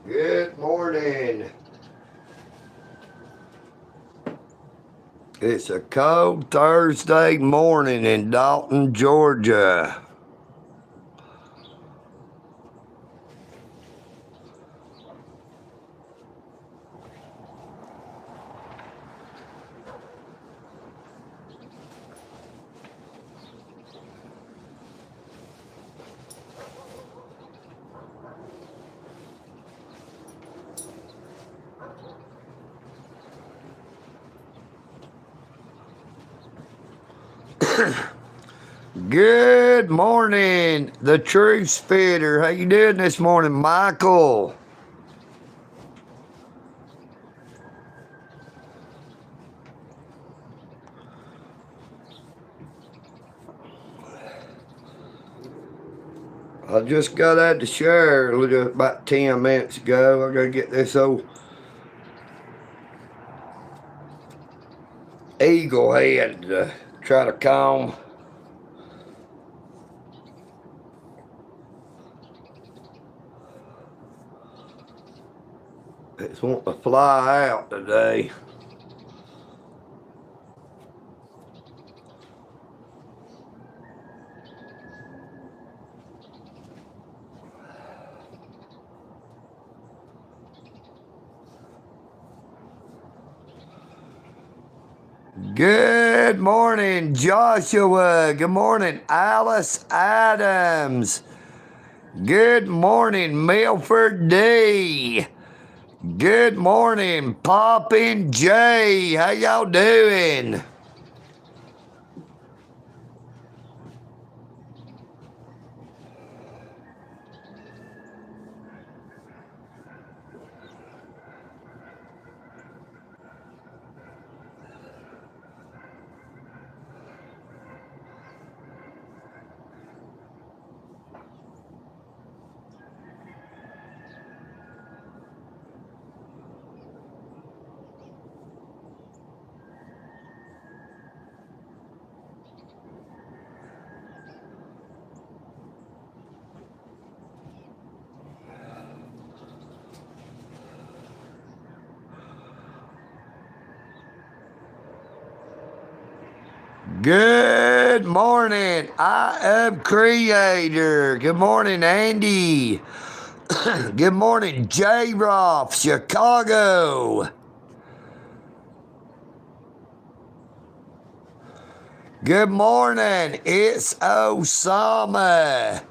Good morning. It's a cold Thursday morning in Dalton, Georgia. Good morning, the Truth Spitter. How you doing this morning, Michael? I just got out the shower about 10 minutes ago. I gotta get this old eagle head to try to comb. It's wanting to fly out today. Good morning, Joshua. Good morning, Alice Adams. Good morning, Milford D. Good morning, Poppin' J. How y'all doing? Good morning, I am Creator. Good morning, Andy. Good morning, J. Roth, Chicago. Good morning, it's Osama.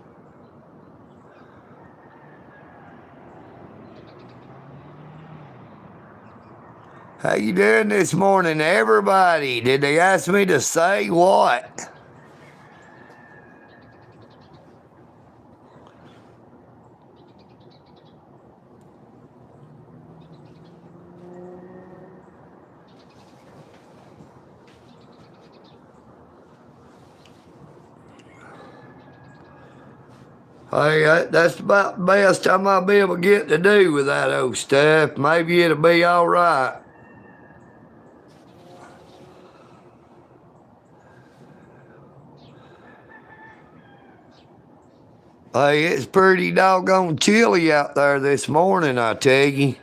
How you doing this morning, everybody? Did they ask me to say what? Hey, that's about the best I might be able to get to do with that old stuff. Maybe it'll be all right. Hey, it's pretty doggone chilly out there this morning, I tell you.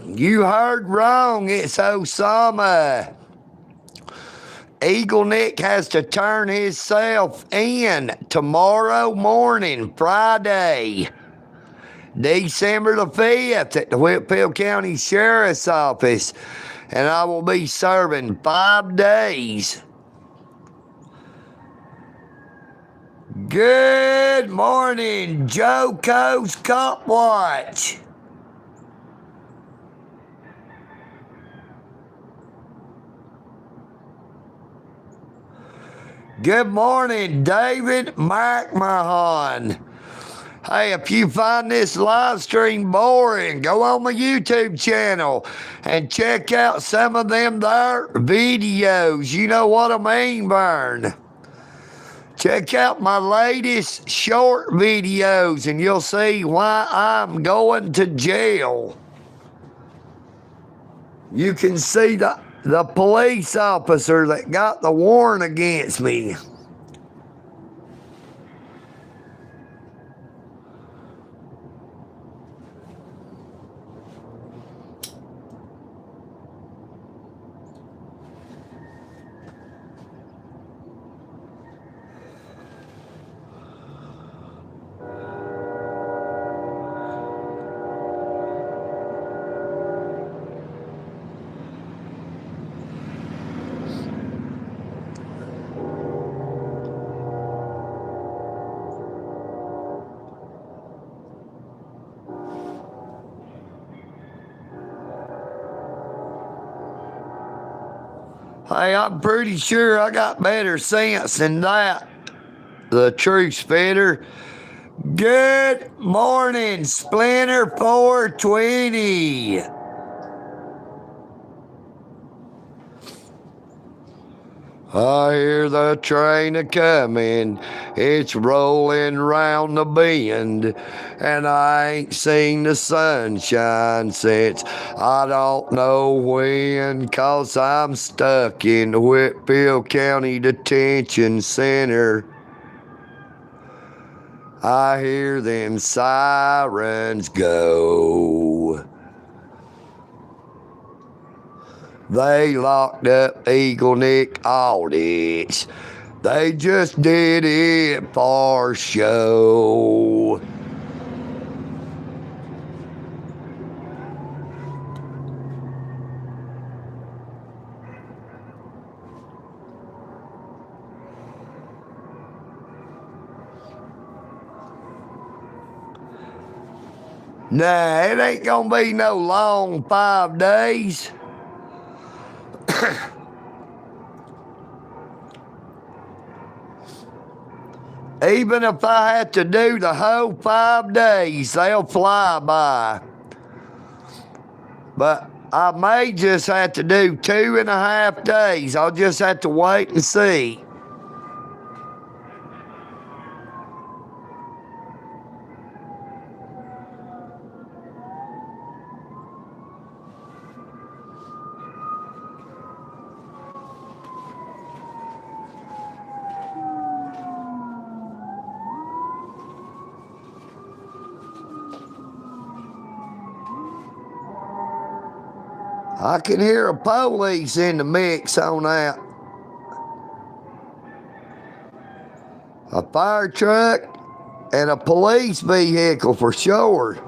You heard wrong. It's Osama. EagleNick has to turn himself in tomorrow morning, Friday, December the 5th at the Whitfield County Sheriff's Office. And I will be serving 5 days. Good morning, Joe Co's Cop Watch. Good morning, David McMahon. Hey, if you find this live stream boring, go on my YouTube channel and check out some of them there videos. You know what I mean, Vern? Check out my latest short videos and you'll see why I'm going to jail. You can see the police officer that got the warrant against me. Hey, I'm pretty sure I got better sense than that. The truth spitter. Good morning, Splinter 420. I hear the train a-comin', it's rolling round the bend, and I ain't seen the sunshine since I don't know when, 'cause I'm stuck in the Whitfield County Detention Center. I hear them sirens go. They locked up EagleNick audits. They just did it for show. Nah, it ain't gonna be no long 5 days. Even if I had to do the whole 5 days, they'll fly by. But I may just have to do 2.5 days. I'll just have to wait and see. I can hear a police in the mix on that. A fire truck and a police vehicle for sure.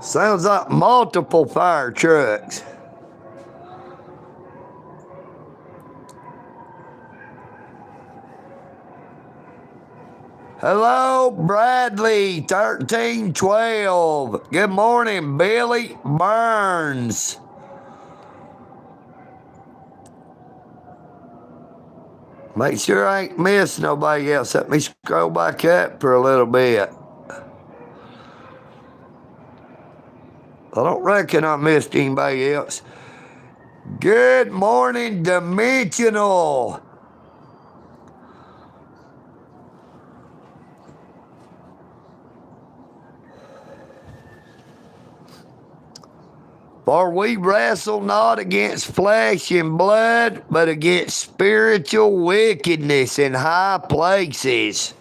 Sounds like multiple fire trucks. Hello, Bradley, 1312. Good morning, Billy Burns. Make sure I ain't missed nobody else. Let me scroll back up for a little bit. I don't reckon I missed anybody else. Good morning, Dimensional. For we wrestle not against flesh and blood, but against spiritual wickedness in high places.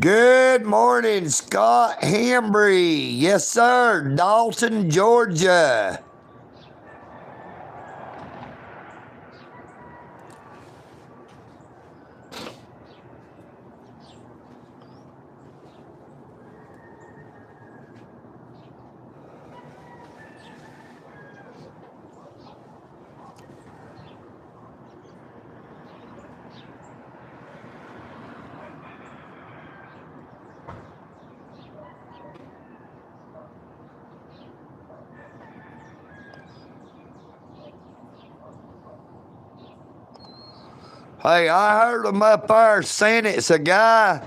Good morning, Scott Hambry. Yes, sir. Dalton, Georgia. Hey, I heard them up there sentence a guy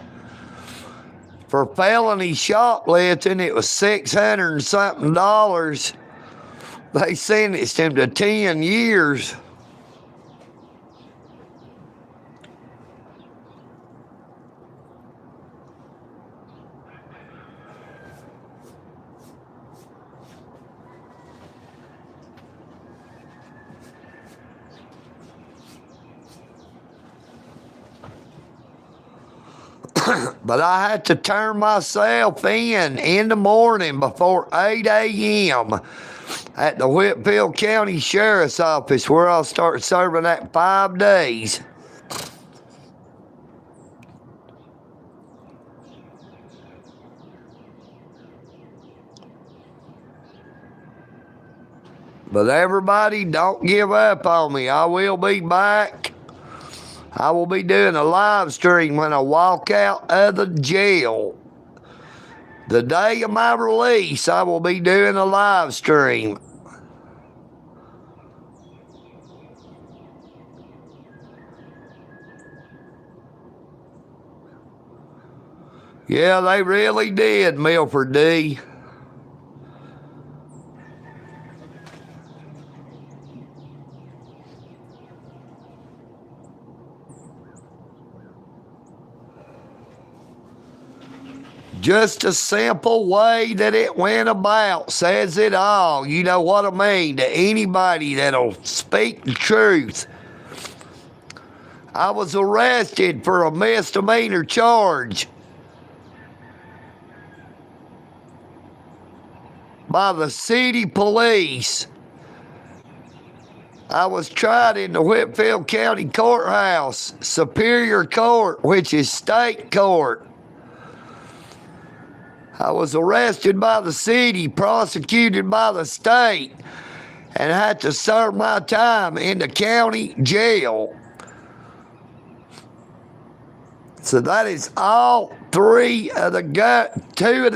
for felony shoplifting. It was $600 and something. They sentenced him to 10 years. But I had to turn myself in the morning before 8 a.m. at the Whitfield County Sheriff's Office, where I'll start serving that 5 days. But everybody, don't give up on me. I will be back. I will be doing a live stream when I walk out of the jail. The day of my release, I will be doing a live stream. Yeah, they really did, Milford D. Just a simple way that it went about says it all. You know what I mean? To anybody that'll speak the truth. I was arrested for a misdemeanor charge by the city police. I was tried in the Whitfield County Courthouse, Superior Court, which is state court. I was arrested by the city, prosecuted by the state, and had to serve my time in the county jail. So that is all two of the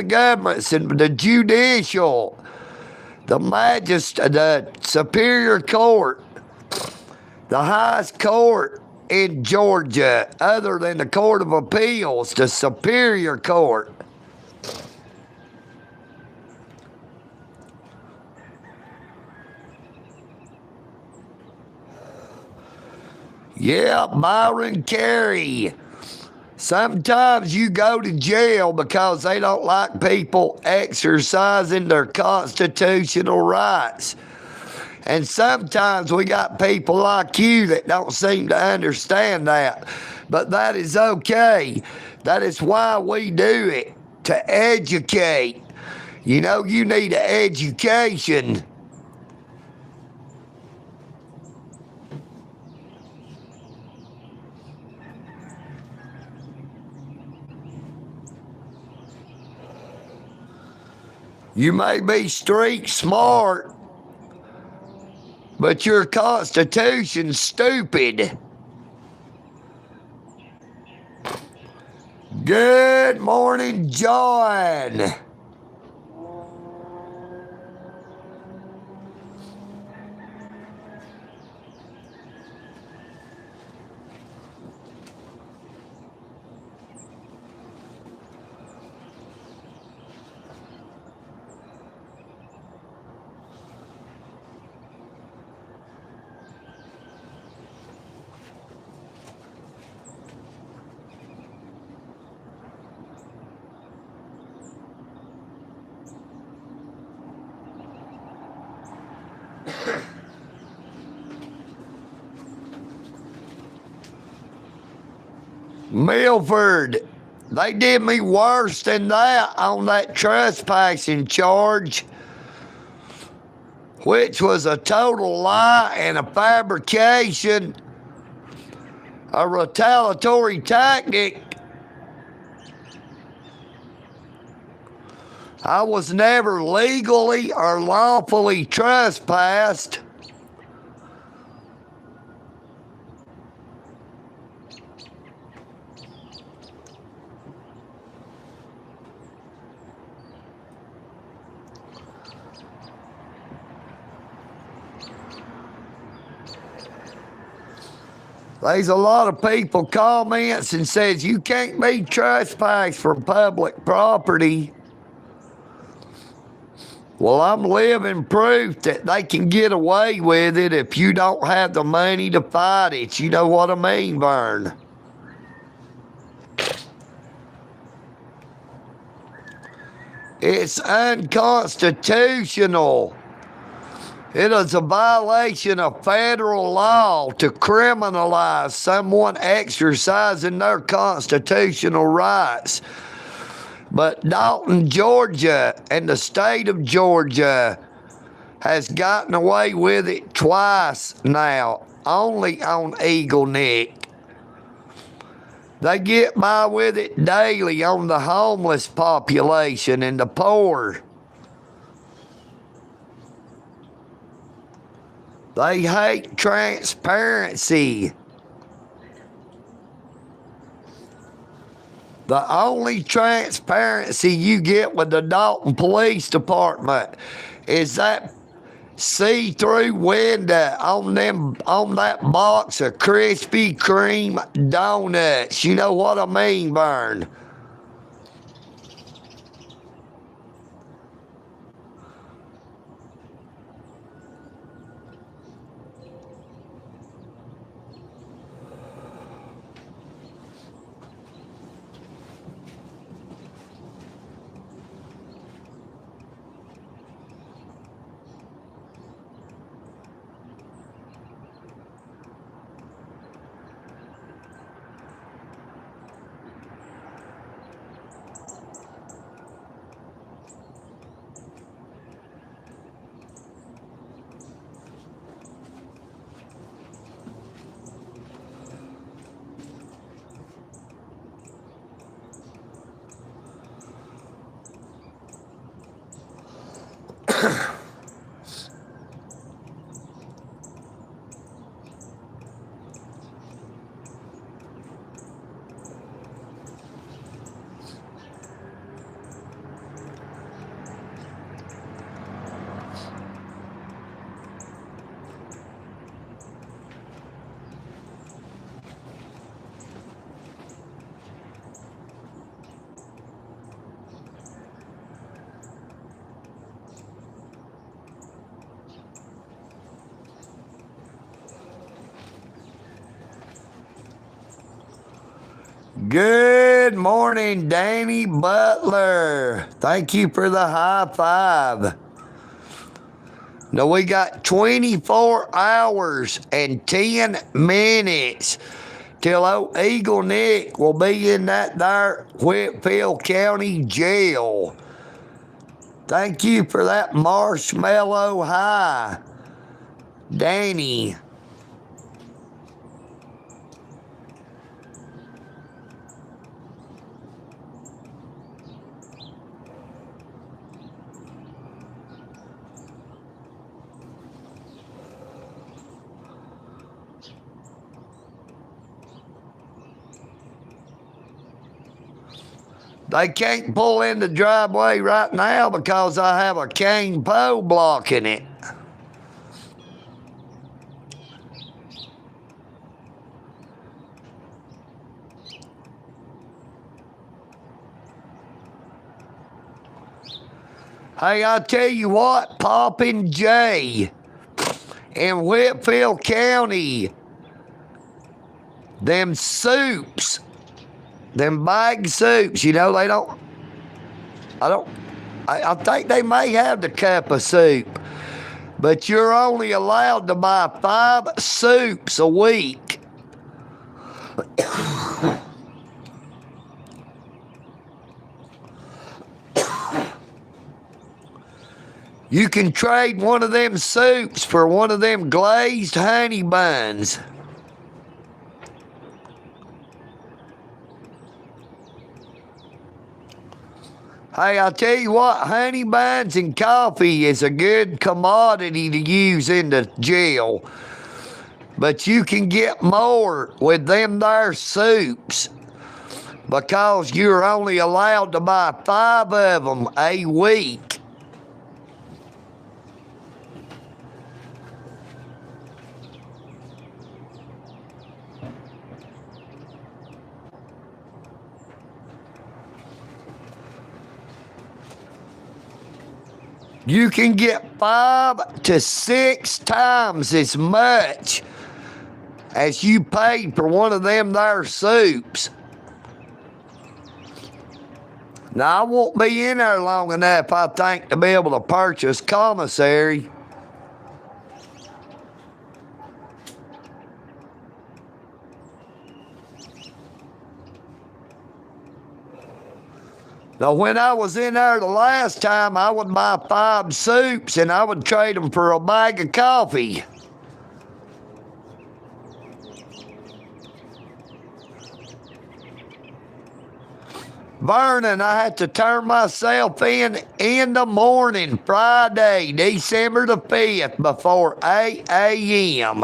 governments, and the judicial, the Superior Court, the highest court in Georgia, other than the Court of Appeals, the Superior Court. Yeah, Byron Carey. Sometimes you go to jail because they don't like people exercising their constitutional rights. And sometimes we got people like you that don't seem to understand that. But that is okay. That is why we do it, to educate. You know, you need an education. You may be street smart, but your constitution's stupid. Good morning, John. Milford, They did me worse than that on that trespassing charge, which was a total lie and a fabrication, a retaliatory tactic. I was never legally or lawfully trespassed. There's a lot of people comments and says you can't be trespassed from public property. Well, I'm living proof that they can get away with it if you don't have the money to fight it. You know what I mean, Vern? It's unconstitutional. It is a violation of federal law to criminalize someone exercising their constitutional rights. But Dalton, Georgia, and the state of Georgia has gotten away with it twice now, only on EagleNick. They get by with it daily on the homeless population and the poor. They hate transparency. The only transparency you get with the Dalton Police Department is that see-through window on that box of Krispy Kreme donuts. You know what I mean, Vern? Good morning, Danny Butler. Thank you for the high five. Now we got 24 hours and 10 minutes till old EagleNick will be in that there Whitfield County jail. Thank you for that marshmallow high, Danny. They can't pull in the driveway right now because I have a cane pole blocking it. Hey, I tell you what, Poppin' J in Whitfield County, them soups, them bag soups, you know, I think they may have the cup of soup, but you're only allowed to buy 5 soups a week. You can trade one of them soups for one of them glazed honey buns. Hey, I tell you what, honey buns and coffee is a good commodity to use in the jail. But you can get more with them there soups because you're only allowed to buy 5 of them a week. You can get 5 to 6 times as much as you paid for one of them there soups. Now, I won't be in there long enough, I think, to be able to purchase commissary. Now, when I was in there the last time, I would buy 5 soups and I would trade them for a bag of coffee. Vernon, I had to turn myself in the morning, Friday, December the 5th, before 8 a.m.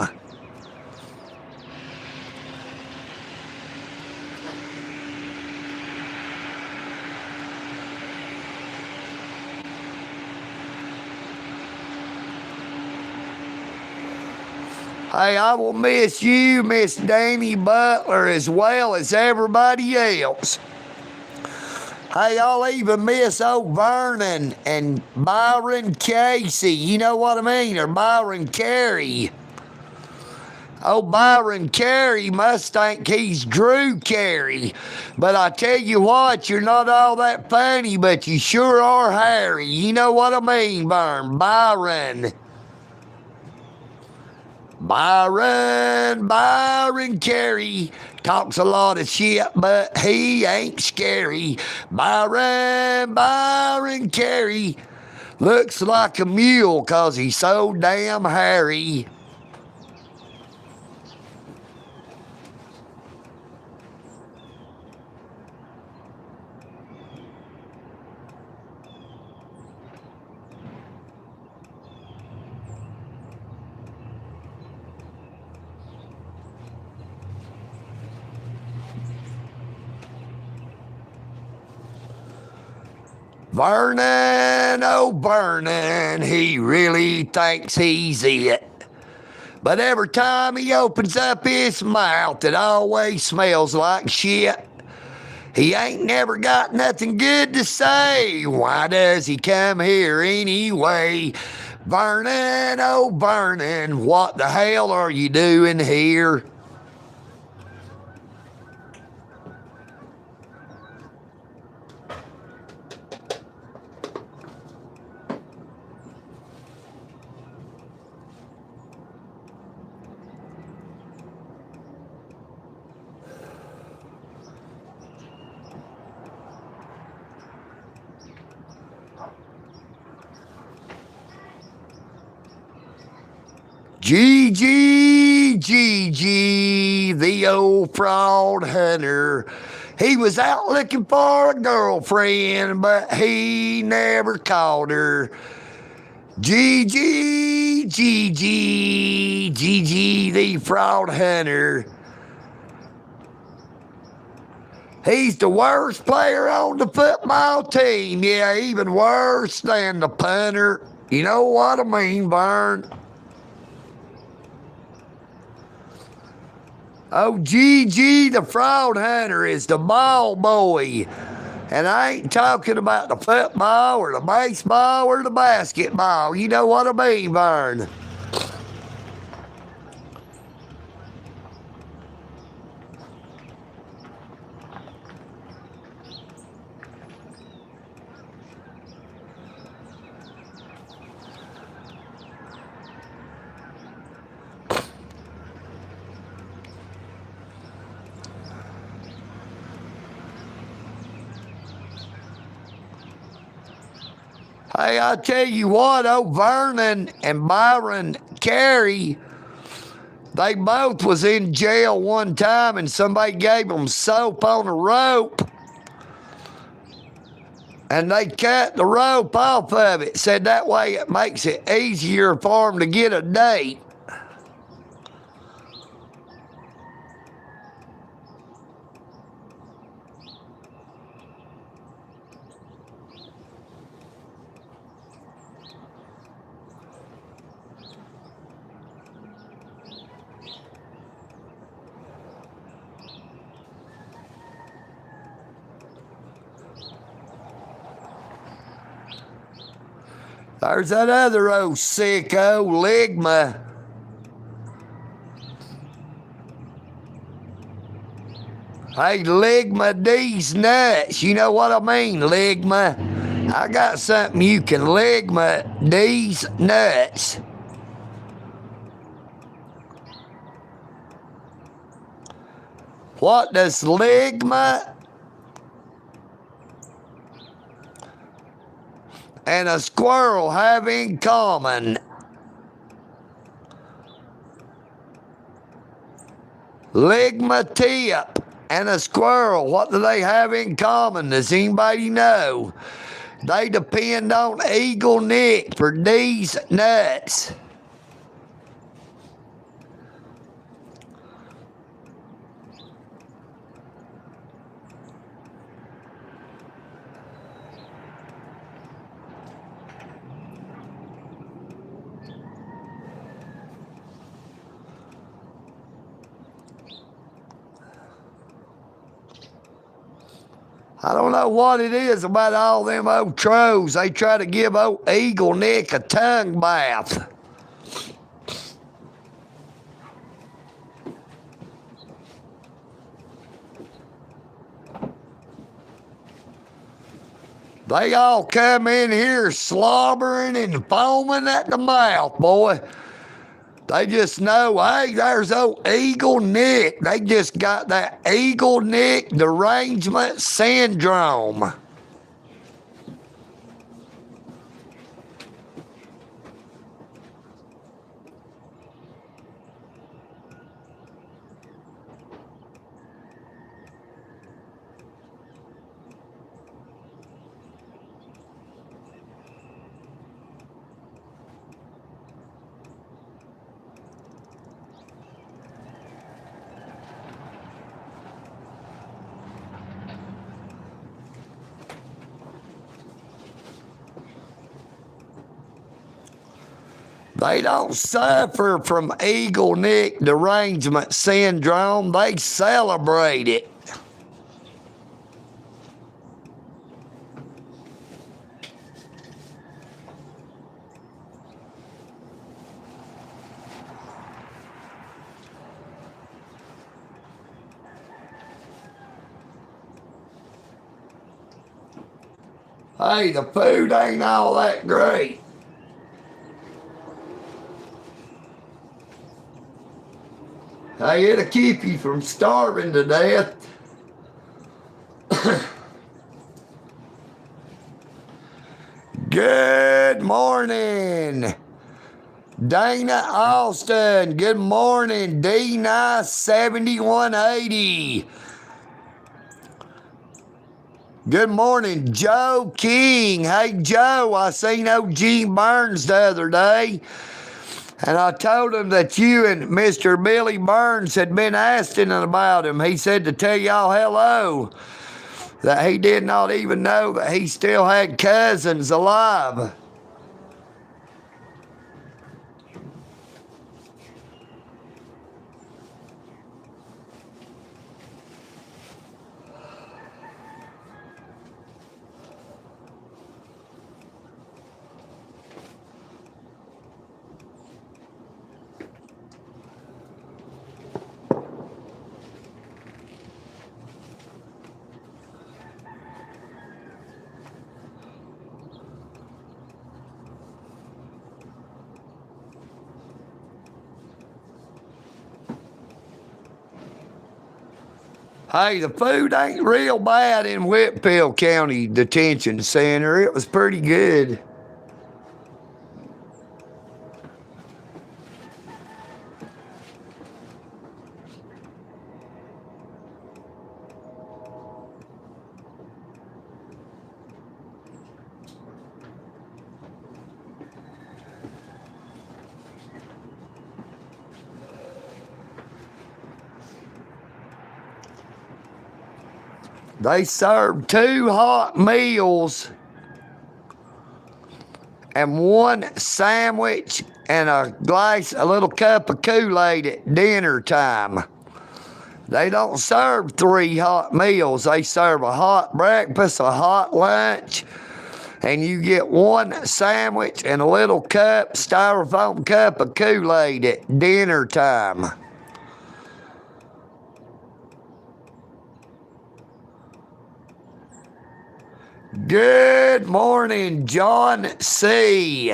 Hey, I will miss you, Miss Danny Butler, as well as everybody else. Hey, I'll even miss old Vernon and Byron Casey, you know what I mean, or Byron Carey. Old Byron Carey must think he's Drew Carey. But I tell you what, you're not all that funny, but you sure are Harry. You know what I mean, Byron. Byron Carey talks a lot of shit, but he ain't scary. Byron Carey looks like a mule 'cause he's so damn hairy. Vernon, oh Vernon, he really thinks he's it. But every time he opens up his mouth, it always smells like shit. He ain't never got nothing good to say. Why does he come here anyway? Vernon, oh Vernon, what the hell are you doing here? Gigi, the old fraud hunter. He was out looking for a girlfriend, but he never caught her. Gigi, the fraud hunter. He's the worst player on the football team. Yeah, even worse than the punter. You know what I mean, Vern? Oh, Gigi, the fraud hunter, is the ball boy. And I ain't talking about the football or the baseball or the basketball. You know what I mean, Vern? Hey, I tell you what, old Vernon and Byron Carey, they both was in jail one time and somebody gave them soap on a rope and they cut the rope off of it. Said that way it makes it easier for them to get a date. There's that other old sicko, Ligma. Hey, Ligma D's nuts. You know what I mean, Ligma? I got something you can Ligma D's nuts. What does Ligma and a squirrel have in common? Ligma tip and a squirrel, what do they have in common? Does anybody know? They depend on EagleNick for these nuts. I don't know what it is about all them old trolls. They try to give old EagleNick a tongue bath. They all come in here slobbering and foaming at the mouth, boy. They just know, hey, there's old EagleNick. They just got that EagleNick derangement syndrome. They don't suffer from EagleNick derangement syndrome. They celebrate it. Hey, the food ain't all that great. Hey, it'll keep you from starving to death. Good morning, Dana Austin. Good morning, D-Nice7180. Good morning, Joe King. Hey, Joe, I seen old Gene Burns the other day. And I told him that you and Mr. Billy Burns had been asking about him. He said to tell y'all hello, that he did not even know that he still had cousins alive. Hey, the food ain't real bad in Whitfield County Detention Center. It was pretty good. They serve 2 hot meals and 1 sandwich and a little cup of Kool-Aid at dinner time. They don't serve 3 hot meals. They serve a hot breakfast, a hot lunch, and you get 1 sandwich and a little styrofoam cup of Kool-Aid at dinner time. Good morning, John C.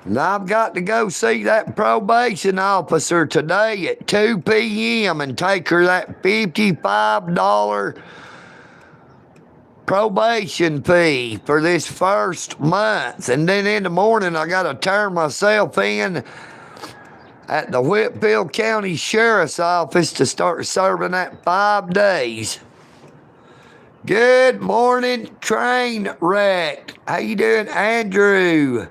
Now I've got to go see that probation officer today at 2 p.m. and take her that $55 probation fee for this first month. And then in the morning, I got to turn myself in at the Whitfield County Sheriff's Office to start serving that 5 days. Good morning, train wreck. How you doing, Andrew?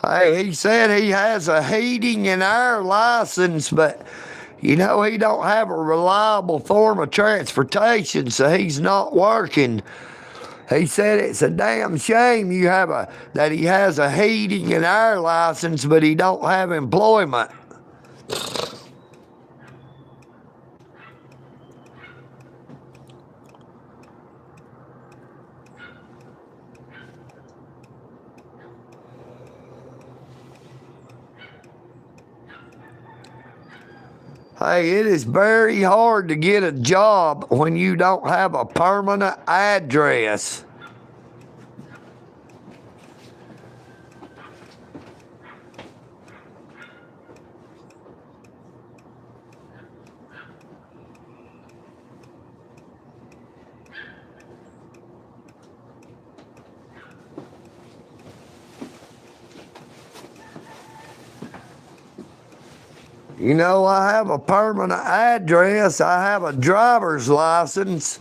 Hey, he said he has a heating and air license, but, you know, he don't have a reliable form of transportation, so he's not working. He said it's a damn shame that he has a heating and air license, but he don't have employment. Hey, it is very hard to get a job when you don't have a permanent address. You know, I have a permanent address, I have a driver's license,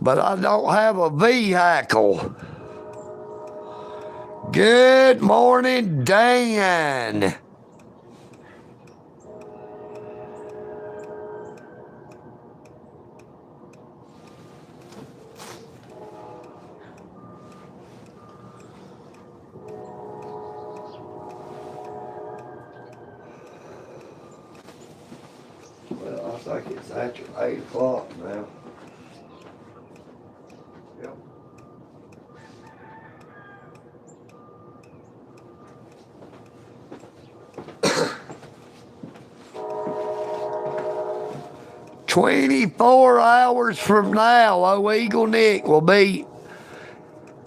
but I don't have a vehicle. Good morning, Dan. Well, I think it's after 8 o'clock now. Yep. "24 hours from now, EagleNick will be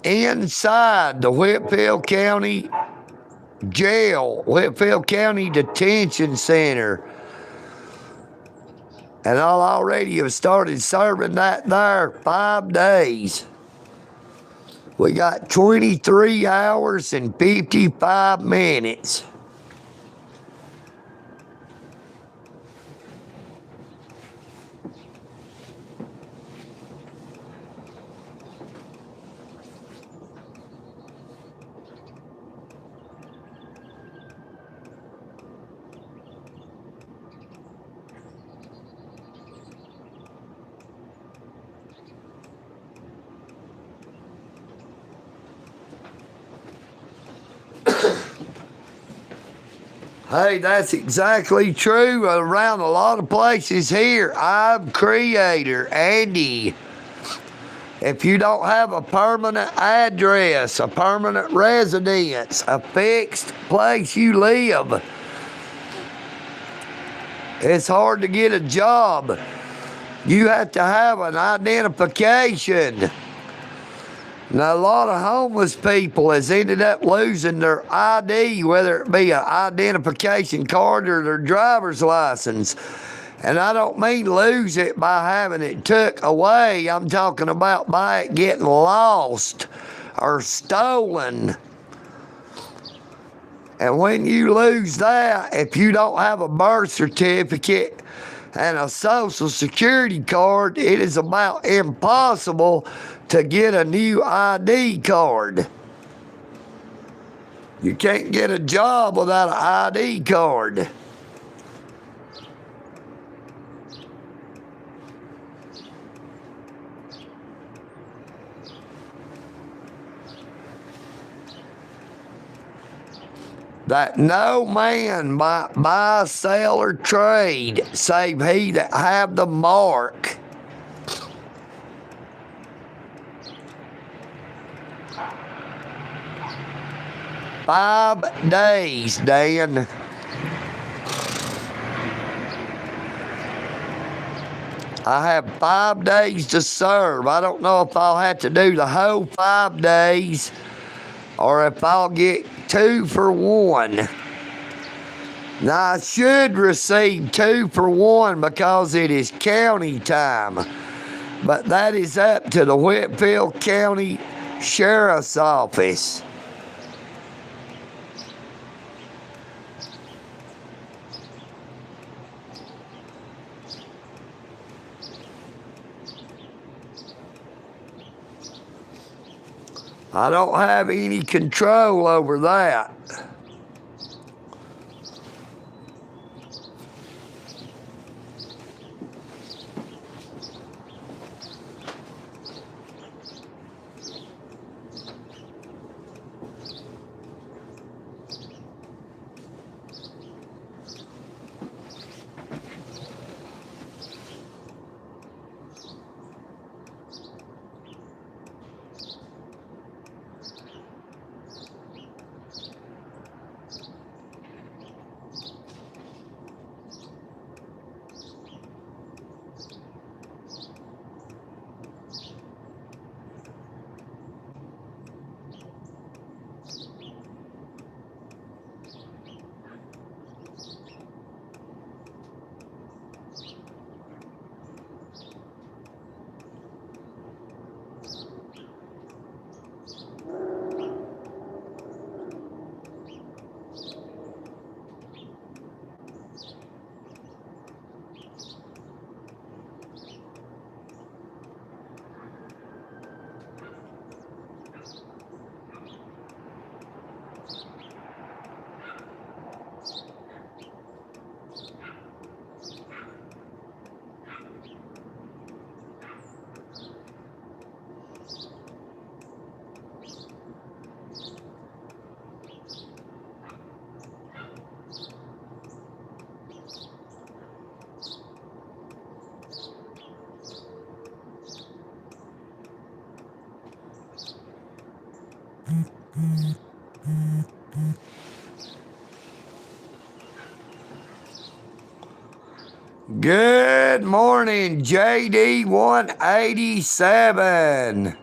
inside the Whitfield County Jail, Whitfield County Detention Center. And I'll already have started serving that there 5 days. We got 23 hours and 55 minutes. Hey, that's exactly true around a lot of places here. I'm Creator, Andy. If you don't have a permanent address, a permanent residence, a fixed place you live, it's hard to get a job. You have to have an identification. Now, a lot of homeless people has ended up losing their ID, whether it be an identification card or their driver's license. And I don't mean lose it by having it took away. I'm talking about by it getting lost or stolen. And when you lose that, if you don't have a birth certificate and a social security card, it is about impossible to get a new ID card. You can't get a job without an ID card. That no man might buy, sell, or trade, save he that have the mark. "5 days, Dan." I have 5 days to serve. I don't know if I'll have to do the whole 5 days or if I'll get 2 for 1. Now, I should receive 2 for 1 because it is county time. But that is up to the Whitfield County Sheriff's Office. I don't have any control over that. Good morning, JD 187.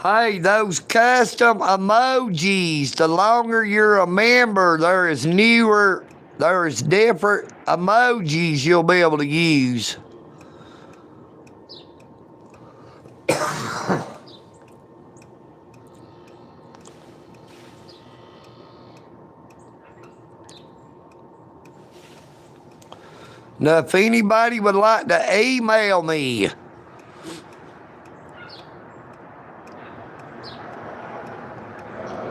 Hey, those custom emojis, the longer you're a member, there is different emojis you'll be able to use. Now, if anybody would like to email me,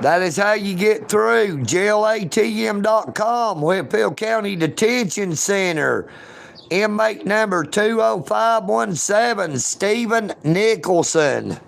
that is how you get through. JailatM.com, Whitfield County Detention Center. Inmate number 20517, Stephen Nicholson.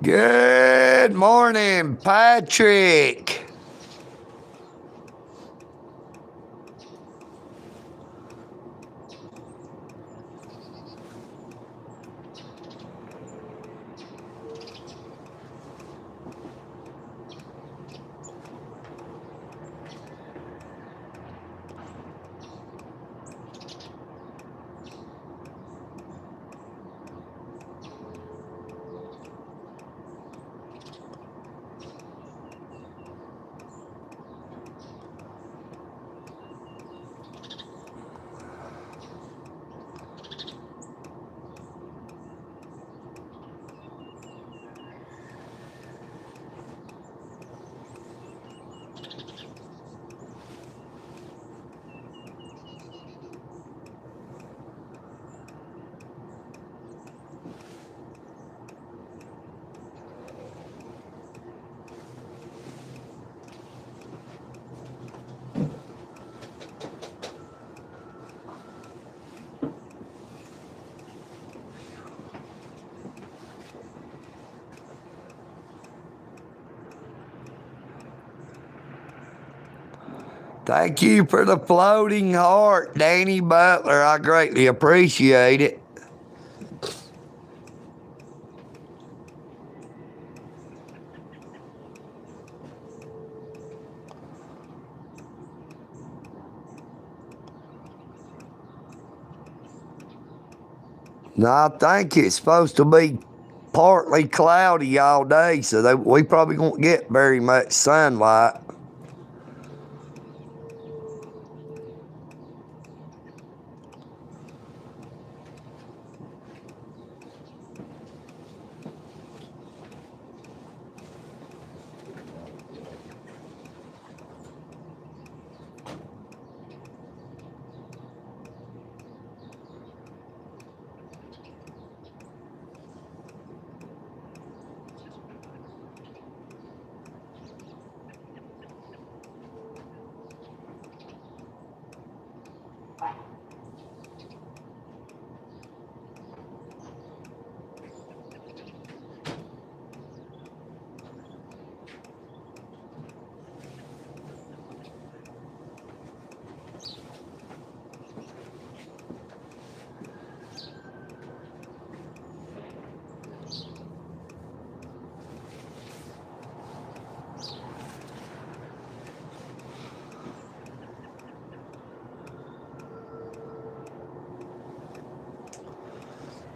Good morning, Patrick. Thank you for the floating heart, Danny Butler. I greatly appreciate it. Now, I think it's supposed to be partly cloudy all day, so we probably won't get very much sunlight.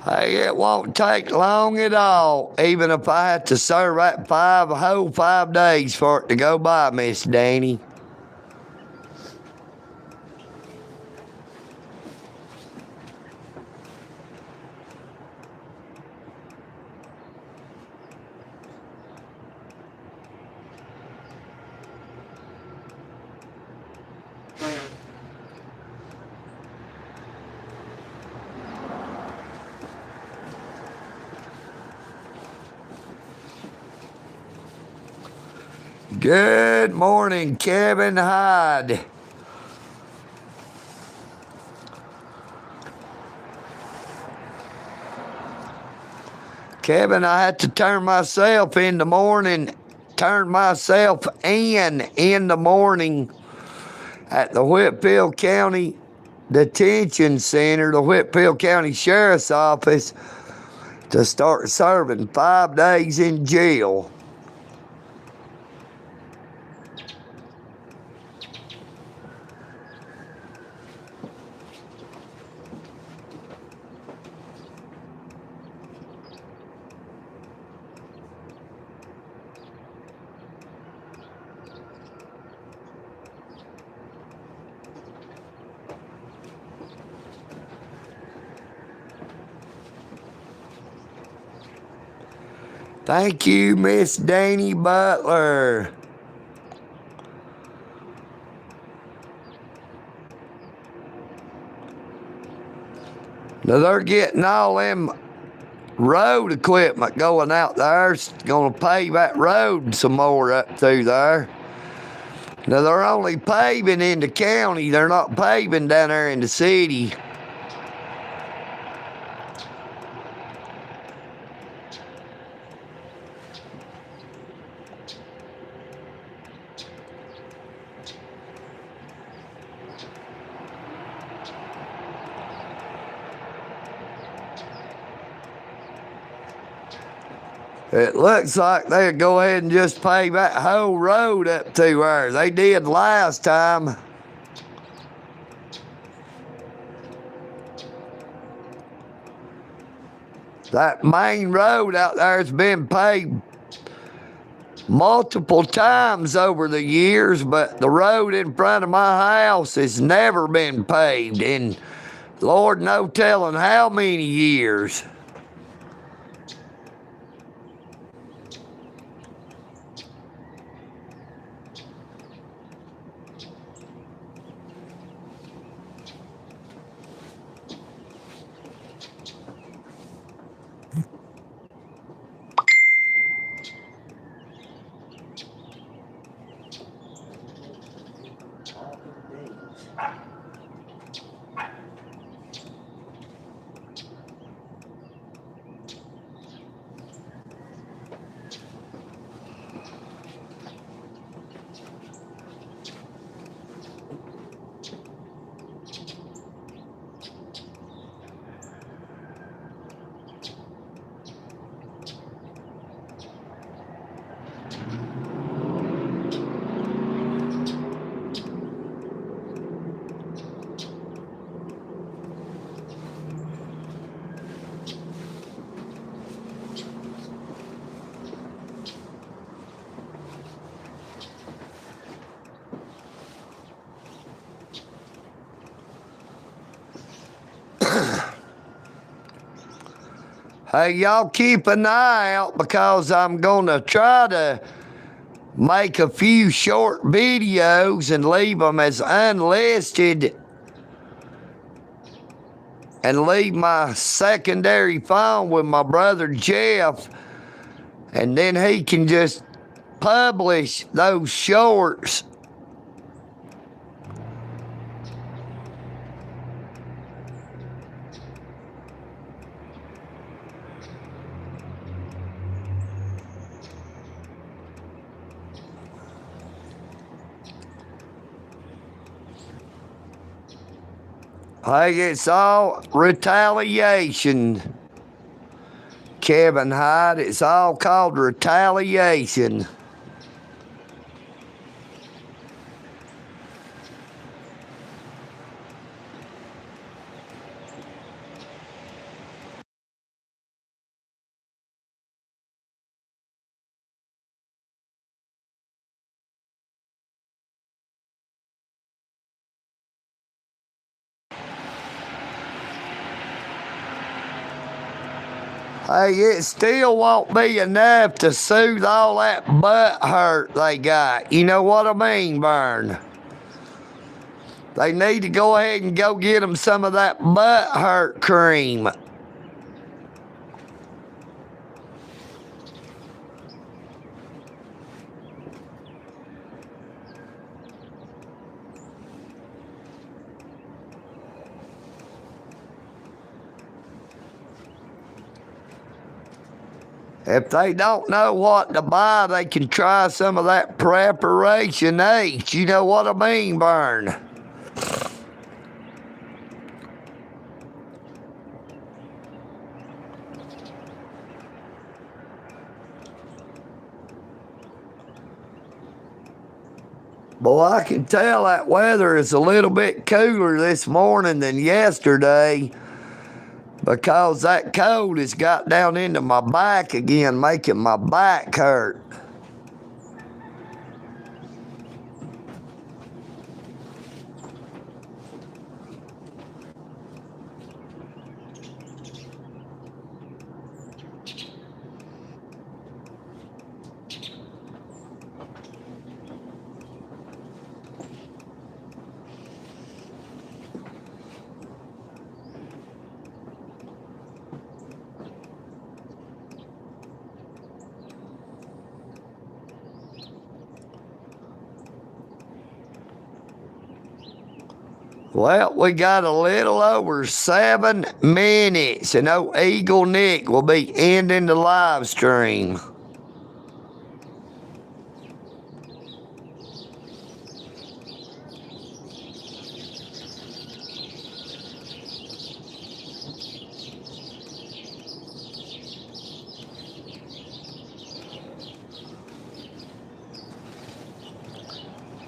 Hey, it won't take long at all, even if I have to serve that whole 5 days for it to go by, Miss Danny. Good morning, Kevin Hyde. Kevin, I had to turn myself in the morning at the Whitfield County Detention Center, the Whitfield County Sheriff's Office, to start serving 5 days in jail. Thank you, Miss Danny Butler. Now they're getting all them road equipment going out there. It's going to pave that road some more up through there. Now they're only paving in the county. They're not paving down there in the city. It looks like they'll go ahead and just pave that whole road up to there. They did last time. That main road out there has been paved multiple times over the years, but the road in front of my house has never been paved in Lord no telling how many years. Hey, y'all keep an eye out because I'm going to try to make a few short videos and leave them as unlisted and leave my secondary phone with my brother Jeff, and then he can just publish those shorts. Hey, it's all retaliation, Kevin Hyde. It's all called retaliation. Hey, it still won't be enough to soothe all that butt hurt they got. You know what I mean, Vern? They need to go ahead and go get them some of that butt hurt cream. If they don't know what to buy, they can try some of that Preparation H. You know what I mean, Vern? Boy, I can tell that weather is a little bit cooler this morning than yesterday, because that cold has got down into my back again, making my back hurt. Well, we got a little over 7 minutes, and old EagleNick will be ending the live stream.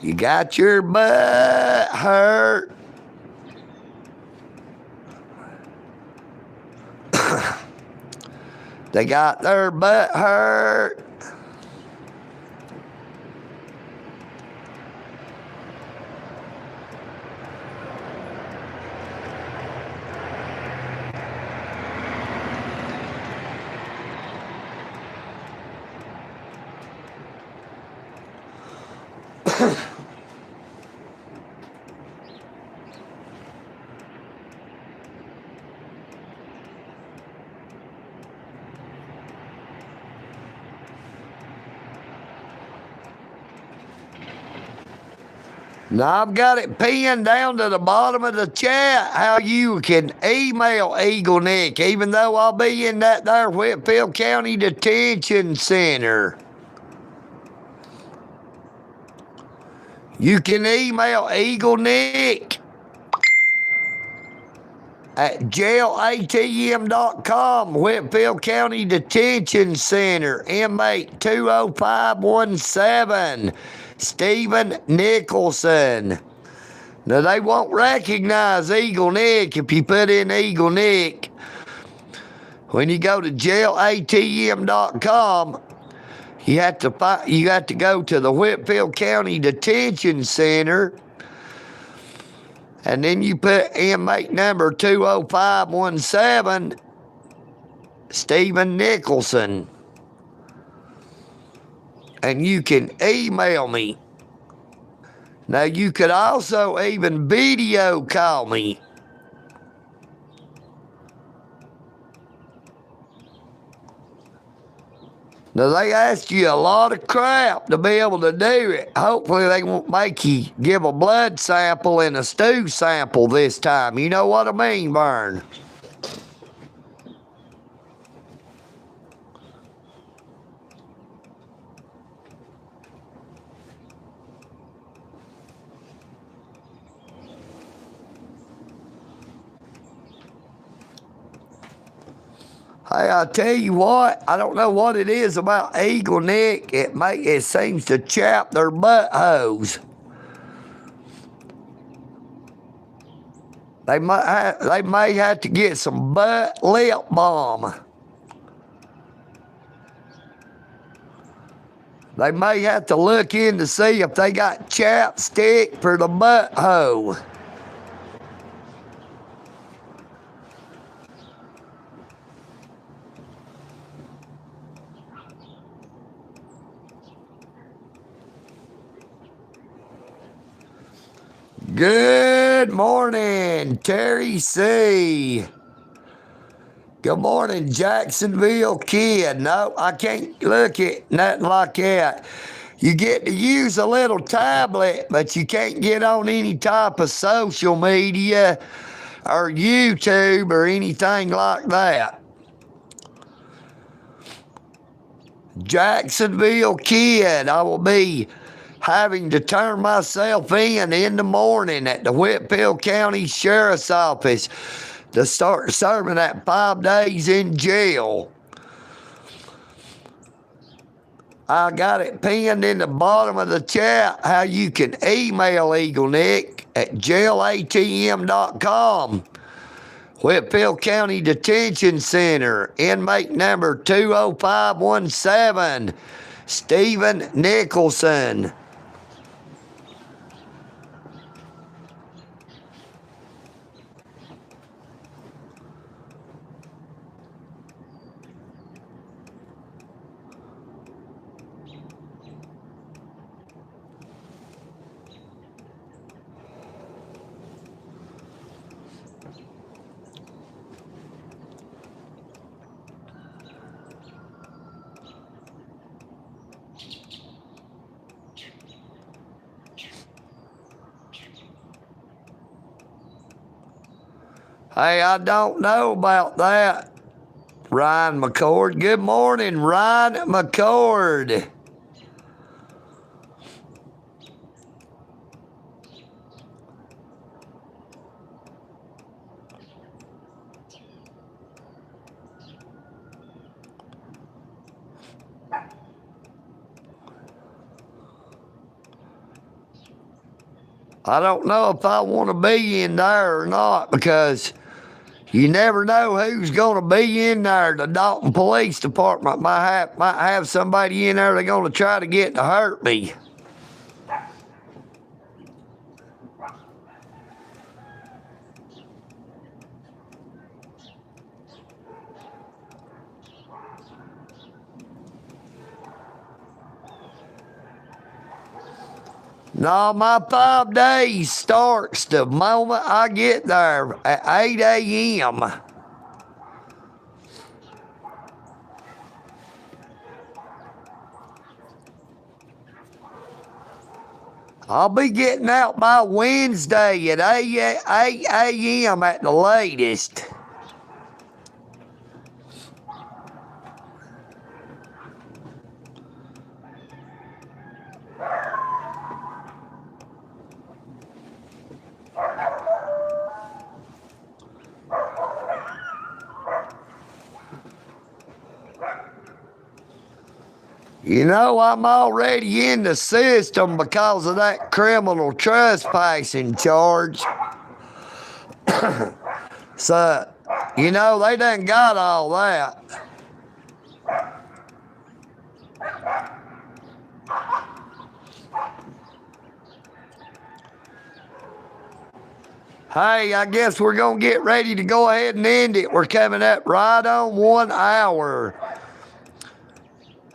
You got your butt hurt. They got their butt hurt. Now I've got it pinned down to the bottom of the chat how you can email EagleNick, even though I'll be in that there Whitfield County Detention Center. You can email EagleNick at jailatm.com, Whitfield County Detention Center, inmate 20517, Stephen Nicholson. Now, they won't recognize EagleNick if you put in EagleNick. When you go to jailatm.com, you have to go to the Whitfield County Detention Center, and then you put inmate number 20517, Stephen Nicholson. And you can email me. Now, you could also even video call me. Now, they ask you a lot of crap to be able to do it. Hopefully, they won't make you give a blood sample and a stew sample this time. You know what I mean, Vern? Hey, I tell you what, I don't know what it is about EagleNick. It seems to chap their buttholes. They may have to get some butt lip balm. They may have to look in to see if they got chapstick for the butthole. Good morning, Terry C. Good morning, Jacksonville Kid. No, I can't look at nothing like that. You get to use a little tablet, but you can't get on any type of social media or YouTube or anything like that. Jacksonville Kid, I will be having to turn myself in the morning at the Whitfield County Sheriff's Office to start serving that 5 days in jail. I got it pinned in the bottom of the chat how you can email EagleNick at jailatm.com. Whitfield County Detention Center, inmate number 20517, Stephen Nicholson. Hey, I don't know about that, Ryan McCord. Good morning, Ryan McCord. I don't know if I want to be in there or not, because you never know who's going to be in there. The Dalton Police Department might have somebody in there that's going to try to get to hurt me. No, my 5 days starts the moment I get there at 8 a.m. I'll be getting out by Wednesday at 8 a.m. at the latest. You know, I'm already in the system because of that criminal trespassing charge. So, you know, they done got all that. Hey, I guess we're going to get ready to go ahead and end it. We're coming up right on 1 hour.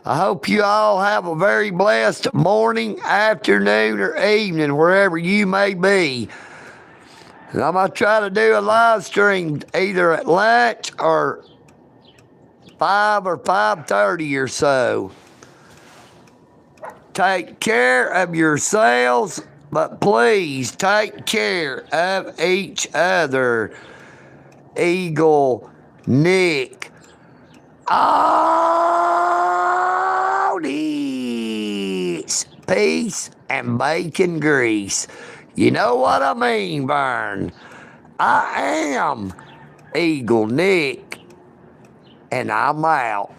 I hope you all have a very blessed morning, afternoon, or evening, wherever you may be. And I'm going to try to do a live stream either at lunch or 5 or 5:30 or so. Take care of yourselves, but please take care of each other. EagleNick. All this peace and bacon grease. You know what I mean, Vern. I am EagleNick, and I'm out.